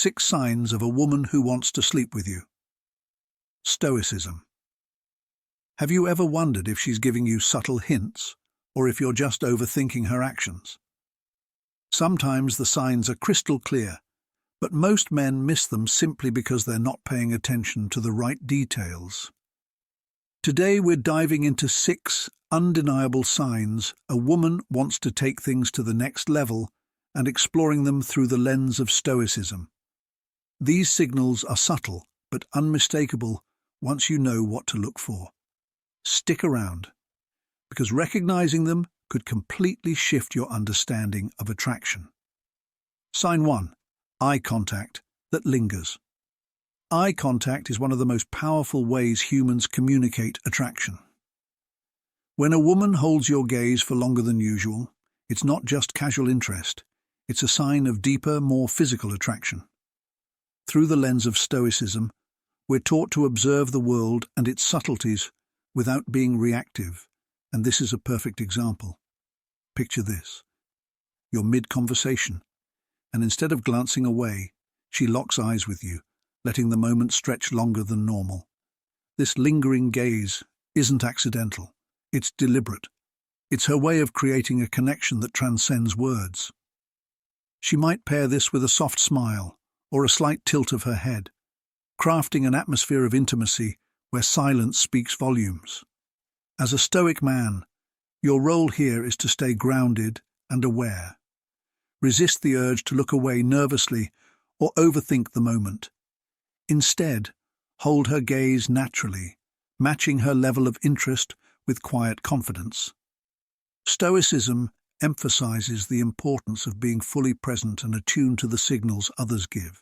6 signs of a woman who wants to sleep with you. Stoicism. Have you ever wondered if she's giving you subtle hints, or if you're just overthinking her actions? Sometimes the signs are crystal clear, but most men miss them simply because they're not paying attention to the right details. Today we're diving into 6 undeniable signs a woman wants to take things to the next level and exploring them through the lens of Stoicism. These signals are subtle but unmistakable once you know what to look for. Stick around, because recognizing them could completely shift your understanding of attraction. Sign 1. Eye contact that lingers. Eye contact is one of the most powerful ways humans communicate attraction. When a woman holds your gaze for longer than usual, it's not just casual interest, it's a sign of deeper, more physical attraction. Through the lens of Stoicism, we're taught to observe the world and its subtleties without being reactive, and this is a perfect example. Picture this. You're mid-conversation, and instead of glancing away, she locks eyes with you, letting the moment stretch longer than normal. This lingering gaze isn't accidental, it's deliberate. It's her way of creating a connection that transcends words. She might pair this with a soft smile or a slight tilt of her head, crafting an atmosphere of intimacy where silence speaks volumes. As a Stoic man, your role here is to stay grounded and aware. Resist the urge to look away nervously or overthink the moment. Instead, hold her gaze naturally, matching her level of interest with quiet confidence. Stoicism emphasizes the importance of being fully present and attuned to the signals others give.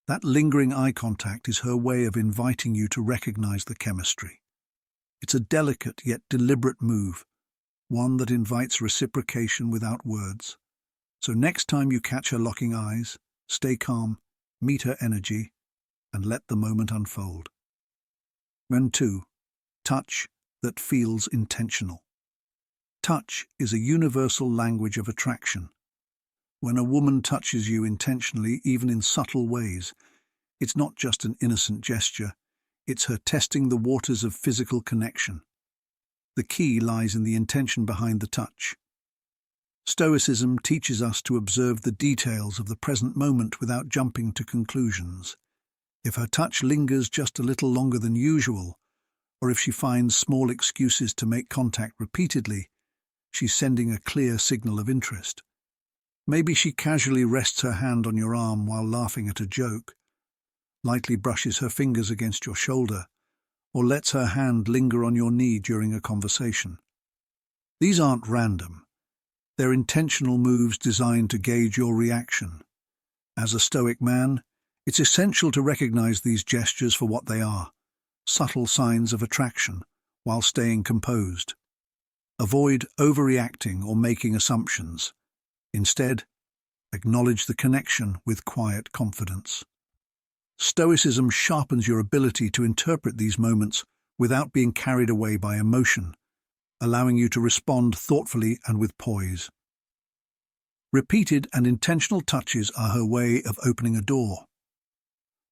That lingering eye contact is her way of inviting you to recognize the chemistry. It's a delicate yet deliberate move, one that invites reciprocation without words. So next time you catch her locking eyes, stay calm, meet her energy, and let the moment unfold. 2. Touch that feels intentional. Touch is a universal language of attraction. When a woman touches you intentionally, even in subtle ways, it's not just an innocent gesture, it's her testing the waters of physical connection. The key lies in the intention behind the touch. Stoicism teaches us to observe the details of the present moment without jumping to conclusions. If her touch lingers just a little longer than usual, or if she finds small excuses to make contact repeatedly, she's sending a clear signal of interest. Maybe she casually rests her hand on your arm while laughing at a joke, lightly brushes her fingers against your shoulder, or lets her hand linger on your knee during a conversation. These aren't random. They're intentional moves designed to gauge your reaction. As a Stoic man, it's essential to recognize these gestures for what they are, subtle signs of attraction, while staying composed. Avoid overreacting or making assumptions. Instead, acknowledge the connection with quiet confidence. Stoicism sharpens your ability to interpret these moments without being carried away by emotion, allowing you to respond thoughtfully and with poise. Repeated and intentional touches are her way of opening a door.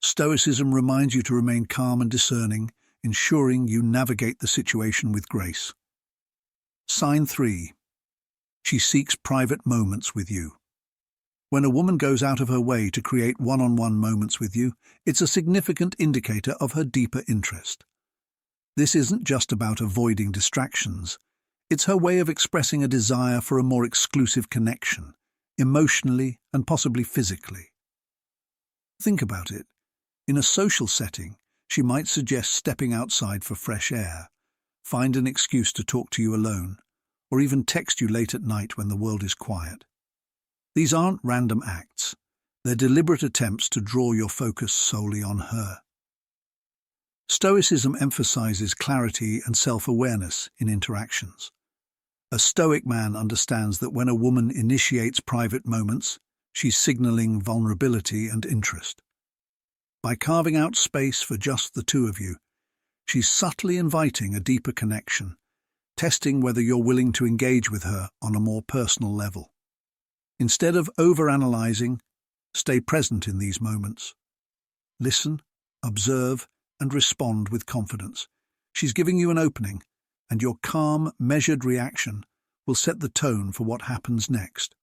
Stoicism reminds you to remain calm and discerning, ensuring you navigate the situation with grace. Sign 3. She seeks private moments with you. When a woman goes out of her way to create one-on-one moments with you, it's a significant indicator of her deeper interest. This isn't just about avoiding distractions. It's her way of expressing a desire for a more exclusive connection, emotionally and possibly physically. Think about it. In a social setting, she might suggest stepping outside for fresh air, find an excuse to talk to you alone, or even text you late at night when the world is quiet. These aren't random acts. They're deliberate attempts to draw your focus solely on her. Stoicism emphasizes clarity and self-awareness in interactions. A Stoic man understands that when a woman initiates private moments, she's signaling vulnerability and interest. By carving out space for just the two of you, she's subtly inviting a deeper connection, testing whether you're willing to engage with her on a more personal level. Instead of overanalyzing, Stay present in these moments. Listen, observe, and respond with confidence. She's giving you an opening, and your calm, measured reaction will set the tone for what happens next.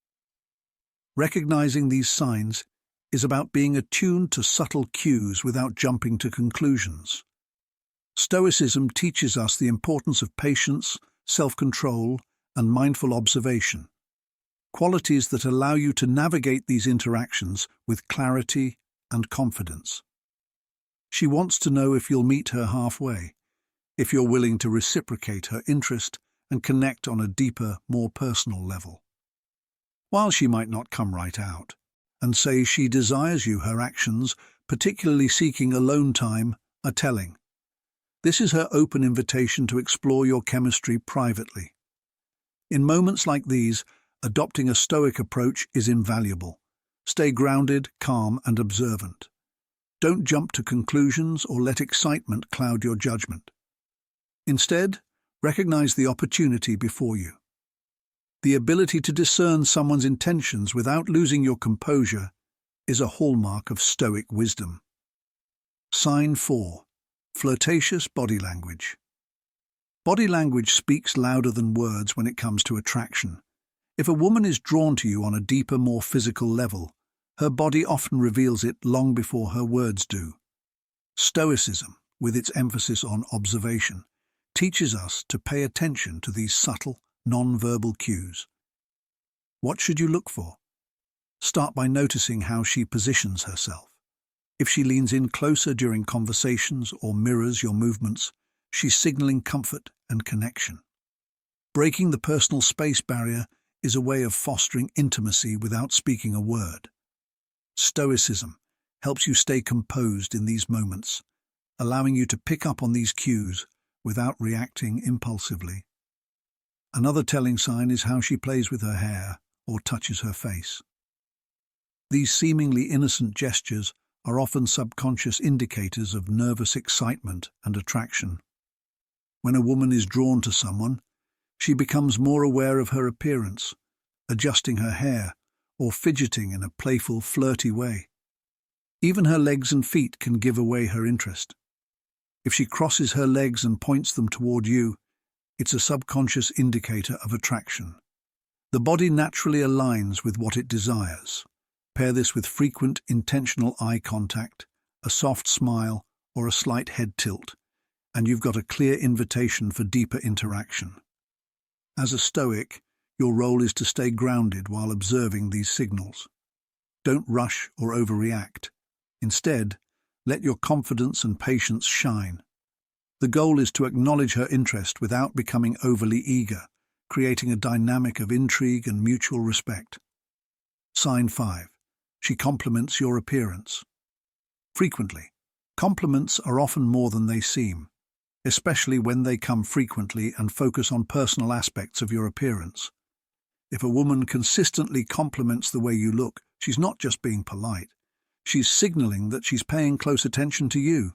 Recognizing these signs is about being attuned to subtle cues without jumping to conclusions. Stoicism teaches us the importance of patience, self-control, and mindful observation, qualities that allow you to navigate these interactions with clarity and confidence. She wants to know if you'll meet her halfway, if you're willing to reciprocate her interest and connect on a deeper, more personal level. While she might not come right out and say she desires you, her actions, particularly seeking alone time, are telling. This is her open invitation to explore your chemistry privately. In moments like these, adopting a Stoic approach is invaluable. Stay grounded, calm, and observant. Don't jump to conclusions or let excitement cloud your judgment. Instead, recognize the opportunity before you. The ability to discern someone's intentions without losing your composure is a hallmark of Stoic wisdom. Sign 4. Flirtatious body language. Body language speaks louder than words when it comes to attraction. If a woman is drawn to you on a deeper, more physical level, her body often reveals it long before her words do. Stoicism, with its emphasis on observation, teaches us to pay attention to these subtle, non-verbal cues. What should you look for? Start by noticing how she positions herself. If she leans in closer during conversations or mirrors your movements, she's signaling comfort and connection. Breaking the personal space barrier is a way of fostering intimacy without speaking a word. Stoicism helps you stay composed in these moments, allowing you to pick up on these cues without reacting impulsively. Another telling sign is how she plays with her hair or touches her face. These seemingly innocent gestures are often subconscious indicators of nervous excitement and attraction. When a woman is drawn to someone, she becomes more aware of her appearance, adjusting her hair or fidgeting in a playful, flirty way. Even her legs and feet can give away her interest. If she crosses her legs and points them toward you, it's a subconscious indicator of attraction. The body naturally aligns with what it desires. Pair this with frequent, intentional eye contact, a soft smile, or a slight head tilt, and you've got a clear invitation for deeper interaction. As a Stoic, your role is to stay grounded while observing these signals. Don't rush or overreact. Instead, let your confidence and patience shine. The goal is to acknowledge her interest without becoming overly eager, creating a dynamic of intrigue and mutual respect. Sign 5. She compliments your appearance. Frequently, compliments are often more than they seem, especially when they come frequently and focus on personal aspects of your appearance. If a woman consistently compliments the way you look, she's not just being polite. She's signaling that she's paying close attention to you.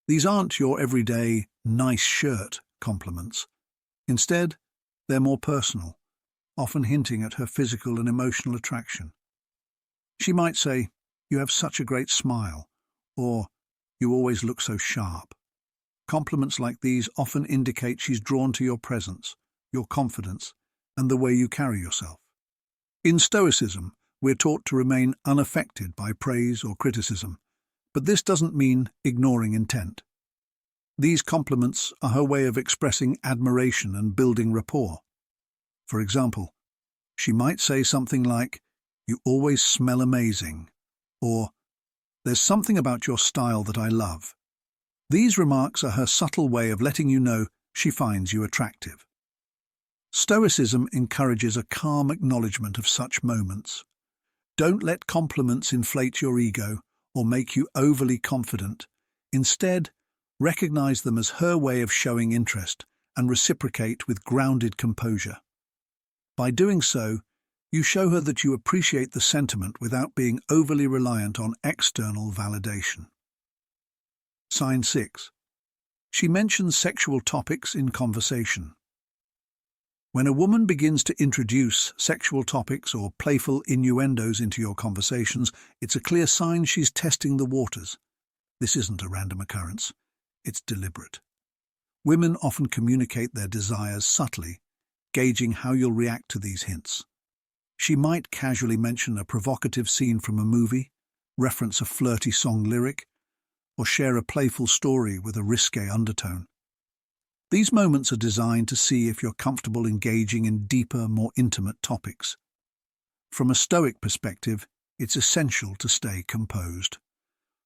These aren't your everyday, nice shirt compliments. Instead, they're more personal, often hinting at her physical and emotional attraction. She might say, "You have such a great smile," or "You always look so sharp." Compliments like these often indicate she's drawn to your presence, your confidence, and the way you carry yourself. In Stoicism, we're taught to remain unaffected by praise or criticism, but this doesn't mean ignoring intent. These compliments are her way of expressing admiration and building rapport. For example, she might say something like, "You always smell amazing," or "There's something about your style that I love." These remarks are her subtle way of letting you know she finds you attractive. Stoicism encourages a calm acknowledgement of such moments. Don't let compliments inflate your ego or make you overly confident. Instead, recognize them as her way of showing interest and reciprocate with grounded composure. By doing so, you show her that you appreciate the sentiment without being overly reliant on external validation. Sign 6. She mentions sexual topics in conversation. When a woman begins to introduce sexual topics or playful innuendos into your conversations, it's a clear sign she's testing the waters. This isn't a random occurrence. It's deliberate. Women often communicate their desires subtly, gauging how you'll react to these hints. She might casually mention a provocative scene from a movie, reference a flirty song lyric, or share a playful story with a risque undertone. These moments are designed to see if you're comfortable engaging in deeper, more intimate topics. From a Stoic perspective, it's essential to stay composed.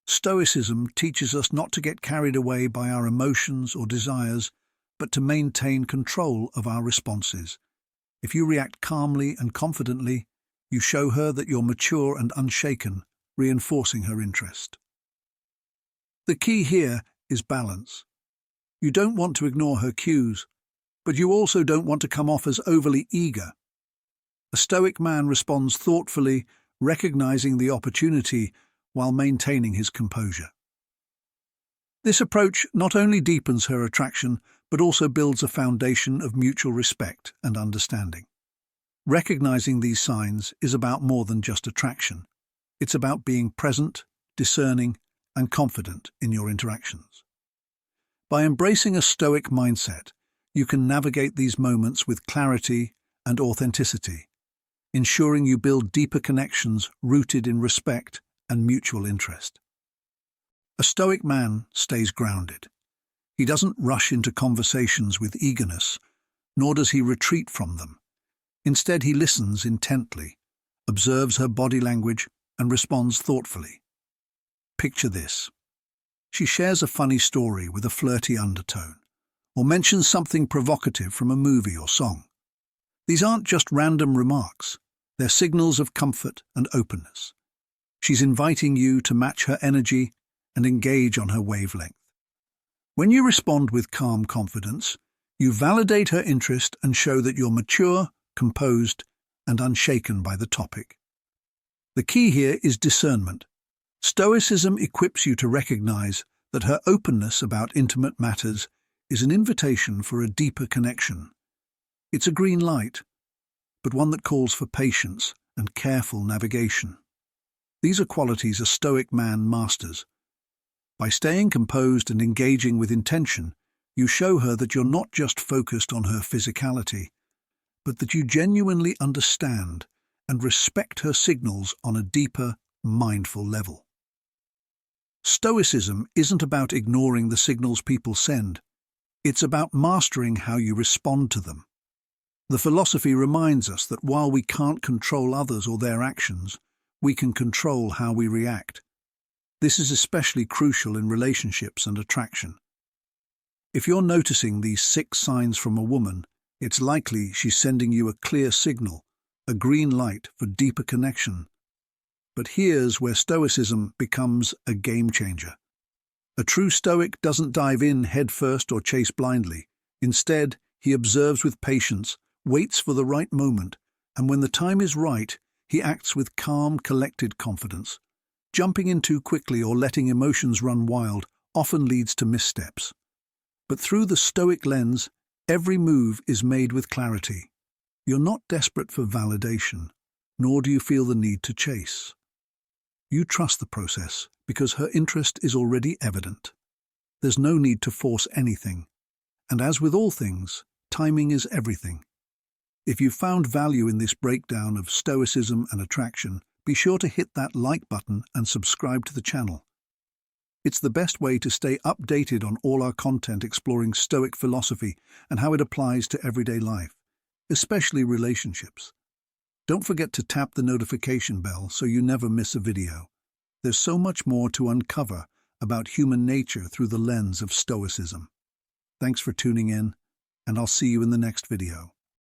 Stoicism teaches us not to get carried away by our emotions or desires, but to maintain control of our responses. If you react calmly and confidently, you show her that you're mature and unshaken, reinforcing her interest. The key here is balance. You don't want to ignore her cues, but you also don't want to come off as overly eager. A Stoic man responds thoughtfully, recognizing the opportunity while maintaining his composure. This approach not only deepens her attraction, but also builds a foundation of mutual respect and understanding. Recognizing these signs is about more than just attraction. It's about being present, discerning, and confident in your interactions. By embracing a Stoic mindset, you can navigate these moments with clarity and authenticity, ensuring you build deeper connections rooted in respect and mutual interest. A Stoic man stays grounded. He doesn't rush into conversations with eagerness, nor does he retreat from them. Instead, he listens intently, observes her body language, and responds thoughtfully. Picture this. She shares a funny story with a flirty undertone, or mentions something provocative from a movie or song. These aren't just random remarks. They're signals of comfort and openness. She's inviting you to match her energy and engage on her wavelength. When you respond with calm confidence, you validate her interest and show that you're mature, composed, and unshaken by the topic. The key here is discernment. Stoicism equips you to recognize that her openness about intimate matters is an invitation for a deeper connection. It's a green light, but one that calls for patience and careful navigation. These are qualities a Stoic man masters. By staying composed and engaging with intention, you show her that you're not just focused on her physicality, but that you genuinely understand and respect her signals on a deeper, mindful level. Stoicism isn't about ignoring the signals people send. It's about mastering how you respond to them. The philosophy reminds us that while we can't control others or their actions, we can control how we react. This is especially crucial in relationships and attraction. If you're noticing these 6 signs from a woman, it's likely she's sending you a clear signal, a green light for deeper connection. But here's where Stoicism becomes a game changer. A true Stoic doesn't dive in headfirst or chase blindly. Instead, he observes with patience, waits for the right moment, and when the time is right, he acts with calm, collected confidence. Jumping in too quickly or letting emotions run wild often leads to missteps. But through the Stoic lens, every move is made with clarity. You're not desperate for validation, nor do you feel the need to chase. You trust the process because her interest is already evident. There's no need to force anything. And as with all things, timing is everything. If you've found value in this breakdown of Stoicism and attraction, be sure to hit that like button and subscribe to the channel. It's the best way to stay updated on all our content exploring Stoic philosophy and how it applies to everyday life, especially relationships. Don't forget to tap the notification bell so you never miss a video. There's so much more to uncover about human nature through the lens of Stoicism. Thanks for tuning in, and I'll see you in the next video.